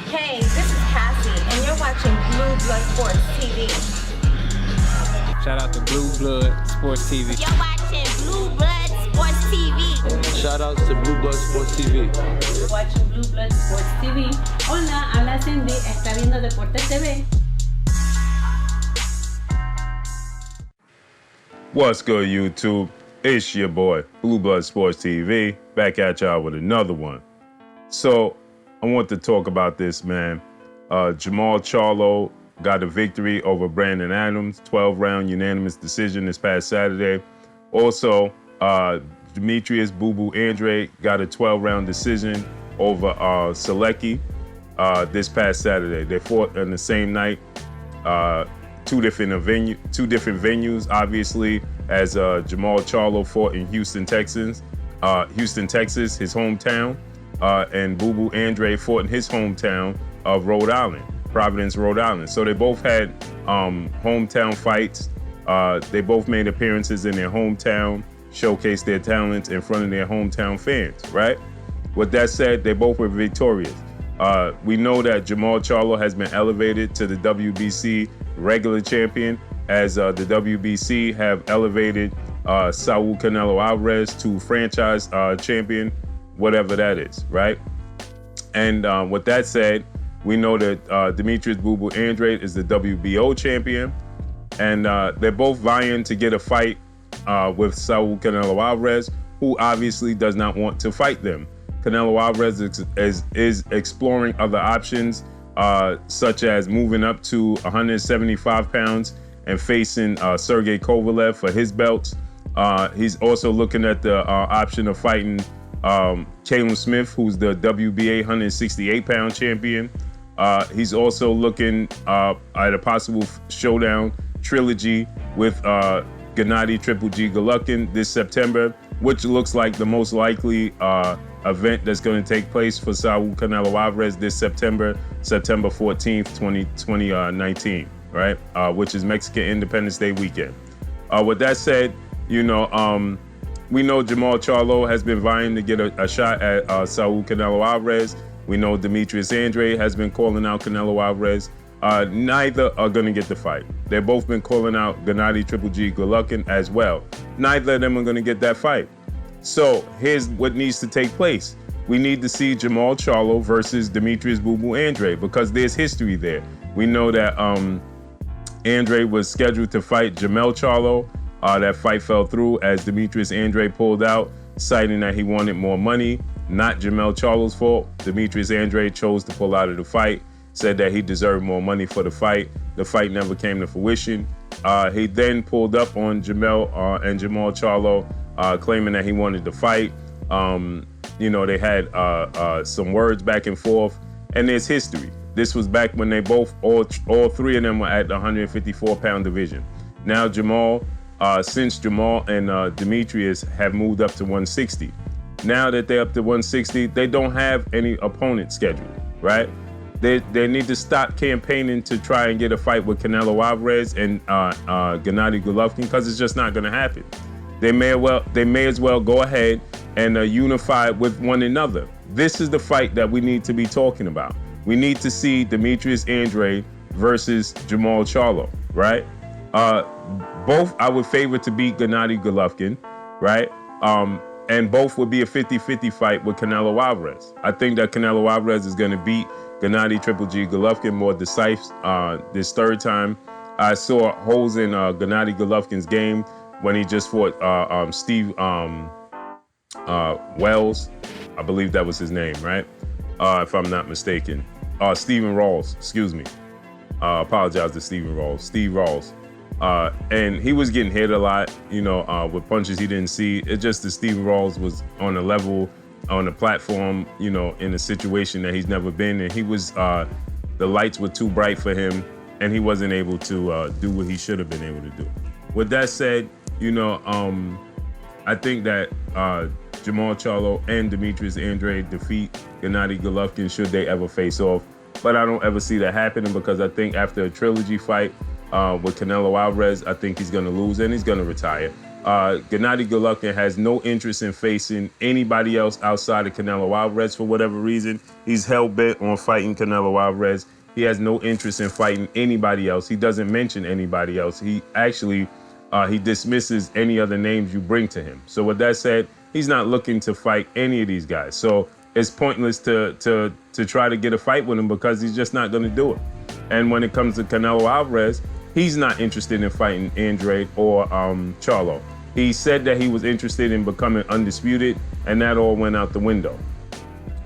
Hey, this is Cassie, and you're watching Blue Blood Sports TV. Shout out to Blue Blood Sports TV. You're watching Blue Blood Sports TV. Shout outs to Blue Blood Sports TV. You're watching Blue Blood Sports TV. Hola, habla Cindy, está viendo Deportes TV. What's good, YouTube? It's your boy, Blue Blood Sports TV, back at y'all with another one. So, I want to talk about this, man. Jermall Charlo got a victory over Brandon Adams, 12-round unanimous decision this past Saturday. Also, Demetrius "BOOBOO" Andrade got a 12-round decision over Selecki this past Saturday. They fought on the same night, two different venues, obviously, as Jermall Charlo fought in Houston, Texas, his hometown, and BOOBOO Andrade fought in his hometown of Rhode Island, Providence, Rhode Island. So they both had hometown fights. They both made appearances in their hometown, showcased their talents in front of their hometown fans, right? With that said, they both were victorious. We know that Jermall Charlo has been elevated to the WBC regular champion, as the WBC have elevated SAUL Canelo Alvarez to franchise champion, whatever that is, right? And with that said, we know that Demetrius "BOOBOO" Andrade is the WBO champion, and they're both vying to get a fight with SAUL Canelo Alvarez, who obviously does not want to fight them. Canelo Alvarez is exploring other options, such as moving up to 175 pounds and facing Sergey Kovalev for his belts. He's also looking at the option of fighting Caleb Smith, who's the WBA 168-pound champion. He's also looking at a possible showdown trilogy with Gennady Golovkin this September, which looks like the most likely event that's going to take place for SAUL Canelo Alvarez this September 14th, 2019, right? Which is Mexican Independence Day weekend. With that said, we know Jermall Charlo has been vying to get a shot at SAUL Canelo Alvarez. We know Demetrius Andrade has been calling out Canelo Alvarez. Neither are going to get the fight. They've both been calling out Gennady Golovkin as well. Neither of them are going to get that fight. So here's what needs to take place. We need to see Jermall Charlo versus Demetrius "BOOBOO" Andrade, because there's history there. We know that Andrade was scheduled to fight Jermall Charlo. That fight fell through as Demetrius Andrade pulled out, citing that he wanted more money. Not Jermall Charlo's fault. Demetrius Andrade chose to pull out of the fight, said that he deserved more money for the fight. The fight never came to fruition. He then pulled up on Jermall Charlo, claiming that he wanted to fight. They had some words back and forth, and there's history. This was back when they both, all three of them were at the 154-pound division. Now since Jermall and Demetrius have moved up to 160. Now that they're up to 160, they don't have any opponent scheduled, right? They need to stop campaigning to try and get a fight with Canelo Alvarez and Gennady Golovkin, because it's just not going to happen. They may as well go ahead and unify with one another. This is the fight that we need to be talking about. We need to see Demetrius Andrade versus Jermall Charlo, right? Both I would favor to beat Gennady Golovkin, right? And both would be a 50-50 fight with Canelo Alvarez. I think that Canelo Alvarez is going to beat Gennady Golovkin more decisive this third time. I saw holes in Gennady Golovkin's game when he just fought Steve Wells. I believe that was his name, right? If I'm not mistaken. Stephen Rawls, excuse me. Apologize to Steve Rawls. And he was getting hit a lot, with punches he didn't see. It's just that Stephen Rawls was on a level, on a platform, in a situation that he's never been. And he was, the lights were too bright for him, and he wasn't able to do what he should have been able to do. With that said, I think that Jermall Charlo and Demetrius Andrade defeat Gennady Golovkin should they ever face off. But I don't ever see that happening, because I think after a trilogy fight with Canelo Alvarez, I think he's going to lose and he's going to retire. Gennady Golovkin has no interest in facing anybody else outside of Canelo Alvarez for whatever reason. He's hell-bent on fighting Canelo Alvarez. He has no interest in fighting anybody else. He doesn't mention anybody else. He actually, he dismisses any other names you bring to him. So with that said, he's not looking to fight any of these guys. So it's pointless to try to get a fight with him because he's just not going to do it. And when it comes to Canelo Alvarez, he's not interested in fighting Andrade or Charlo. He said that he was interested in becoming undisputed, and that all went out the window,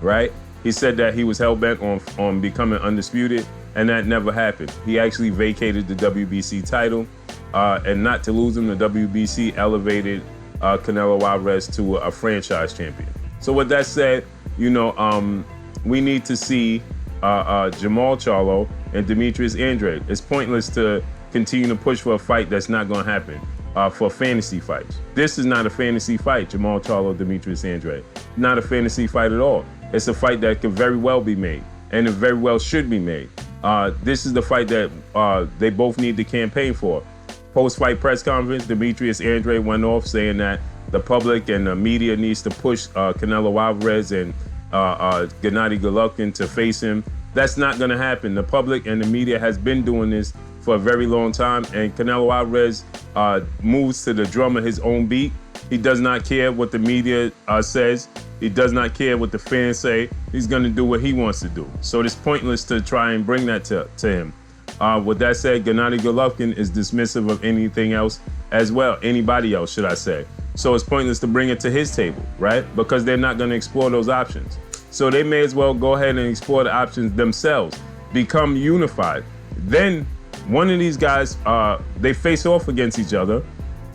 right? He said that he was hell-bent on becoming undisputed, and that never happened. He actually vacated the WBC title, and not to lose him, the WBC elevated Canelo Alvarez to a franchise champion. So with that said, you know, we need to see Jermall Charlo and Demetrius Andrade. It's pointless to continue to push for a fight that's not going to happen, for fantasy fights. This is not a fantasy fight, Jermall Charlo, Demetrius Andrade. Not a fantasy fight at all. It's a fight that could very well be made, and it very well should be made. This is the fight that they both need to campaign for. Post-fight press conference, Demetrius Andrade went off saying that the public and the media needs to push Canelo Alvarez and Gennady Golovkin to face him. That's not going to happen. The public and the media has been doing this for a very long time, and Canelo Alvarez moves to the drum of his own beat. He does not care what the media says. He does not care what the fans say. He's going to do what he wants to do. So it's pointless to try and bring that to him. With that said, Gennady Golovkin is dismissive of anything else as well, anybody else, should I say. So it's pointless to bring it to his table, right? Because they're not going to explore those options. So they may as well go ahead and explore the options themselves, become unified. Then one of these guys, they face off against each other.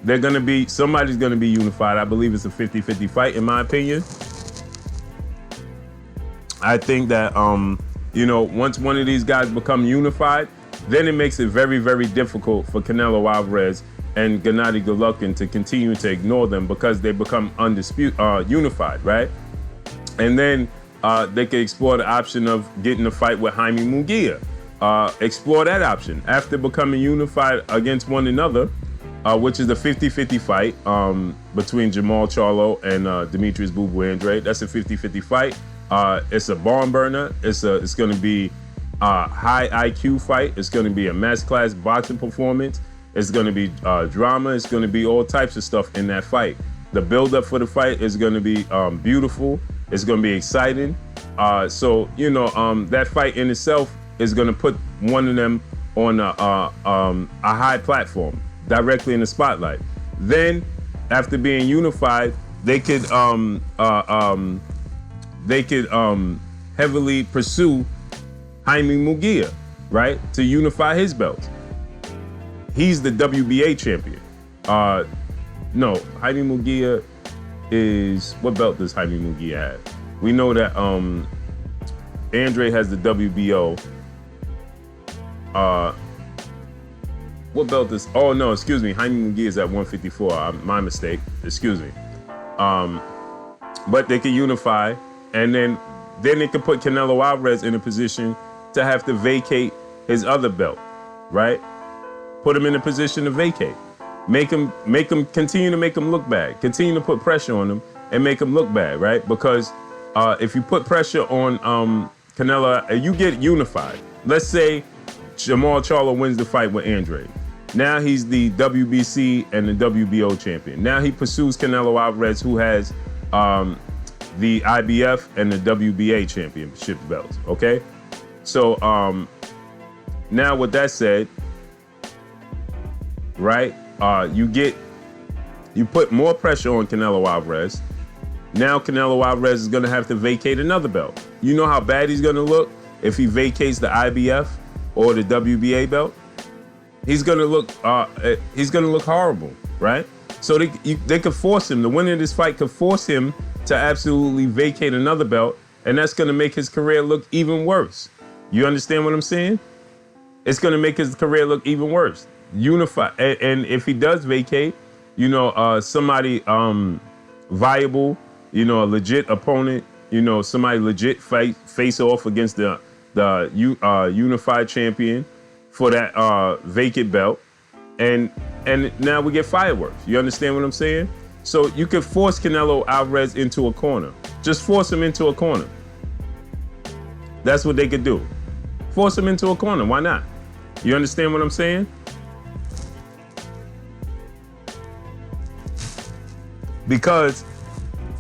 They're going to be, somebody's going to be unified. I believe it's a 50-50 fight, in my opinion. I think that, you know, once one of these guys become unified, then it makes it very, very difficult for Canelo Alvarez and Gennady Golovkin to continue to ignore them because they become unified, right? And then they can explore the option of getting a fight with Jaime Munguia. Explore that option after becoming unified against one another, which is a 50-50 fight between Jermall Charlo and Demetrius BOOBOO Andrade. That's a 50-50 fight. It's a barn burner. It's going to be a high IQ fight. It's going to be a mass class boxing performance. It's going to be drama. It's going to be all types of stuff in that fight. The build-up for the fight is going to be beautiful. It's going to be exciting. So, you know, that fight in itself is going to put one of them on a high platform, directly in the spotlight. Then, after being unified, they could heavily pursue Jaime Munguia, right, to unify his belts. He's the WBA champion. No, Jaime Munguia is, what belt does Jaime Munguia have? We know that Andre has the WBO. What belt is, oh no, excuse me, Jaime Munguia is at 154, my mistake, excuse me. But they can unify, and then they can put Canelo Alvarez in a position to have to vacate his other belt, right? Put him in a position to vacate. Make him continue to make him look bad. Continue to put pressure on him and make him look bad, right? Because if you put pressure on Canelo, you get unified. Let's say Jermall Charlo wins the fight with Andrade. Now he's the WBC and the WBO champion. Now he pursues Canelo Alvarez, who has the IBF and the WBA championship belts, okay? So now with that said, right, you put more pressure on Canelo Alvarez. Now Canelo Alvarez is gonna have to vacate another belt. You know how bad he's gonna look if he vacates the IBF or the WBA belt? He's gonna look horrible, right? So they could force him, the winner of this fight could force him to absolutely vacate another belt, and that's gonna make his career look even worse. You understand what I'm saying? It's gonna make his career look even worse. Unify, and if he does vacate, you know, somebody viable, you know, a legit opponent, you know, somebody legit face off against the unified champion for that vacant belt, and and now we get fireworks. You understand what I'm saying? So you could force Canelo Alvarez into a corner. Just force him into a corner. That's what they could do. Force him into a corner. Why not? You understand what I'm saying? Because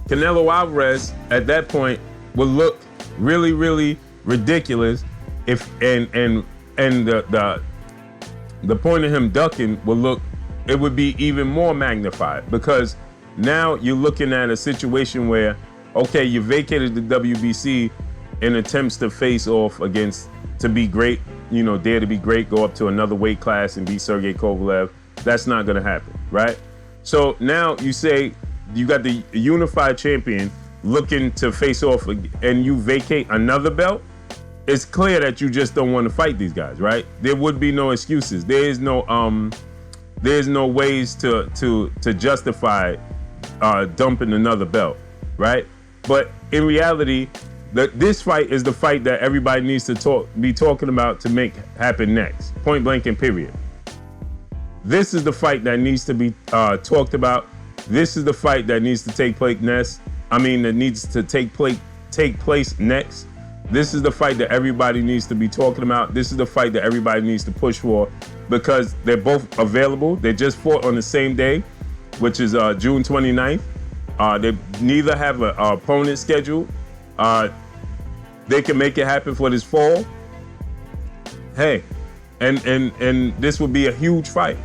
Canelo Alvarez at that point will look really, really ridiculous if and the point of him ducking will look, it would be even more magnified, because now you're looking at a situation where, okay, you vacated the WBC in attempts to face off against, to be great, you know, dare to be great, go up to another weight class and beat Sergey Kovalev. That's not gonna happen, right? So now you say you got the unified champion looking to face off and you vacate another belt. It's clear that you just don't want to fight these guys, right? There would be no excuses. There's no ways to justify dumping another belt, right? But in reality, this fight is the fight that everybody needs to be talking about to make happen next. Point blank and period. This is the fight that needs to be talked about. This is the fight that needs to take place next. That needs to take place next. This is the fight that everybody needs to be talking about. This is the fight that everybody needs to push for, because they're both available. They just fought on the same day, which is June 29th. They neither have an opponent scheduled. They can make it happen for this fall. Hey, and this would be a huge fight.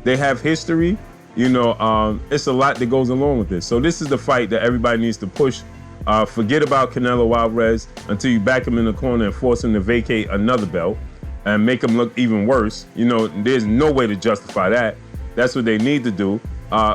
They have history. You know, it's a lot that goes along with this. So this is the fight that everybody needs to push. Forget about Canelo Alvarez until you back him in the corner and force him to vacate another belt and make him look even worse. You know, there's no way to justify that. That's what they need to do.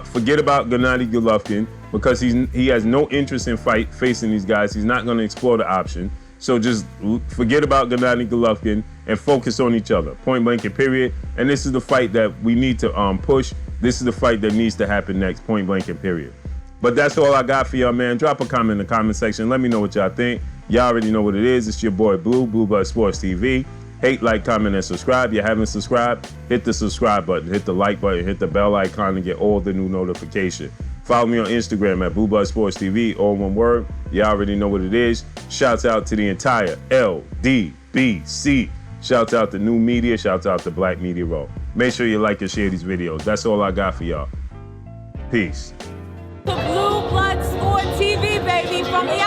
Forget about Gennady Golovkin, because he has no interest in facing these guys. He's not going to explore the option. So just forget about Gennady Golovkin and focus on each other. Point blank and period. And this is the fight that we need to push. This is the fight that needs to happen next. Point blank and period. But that's all I got for y'all, man. Drop a comment in the comment section. Let me know what y'all think. Y'all already know what it is. It's your boy Blue, Blue Blood Sports TV. Hate, like, comment, and subscribe. You haven't subscribed, hit the subscribe button, hit the like button, hit the bell icon to get all the new notifications. Follow me on Instagram at Blue Blood Sports TV, all one word. You already know what it is. Shouts out to the entire LDBC. Shouts out to New Media. Shouts out to Black Media Row. Make sure you like and share these videos. That's all I got for y'all. Peace. The Blue Blood Sport TV, baby, from the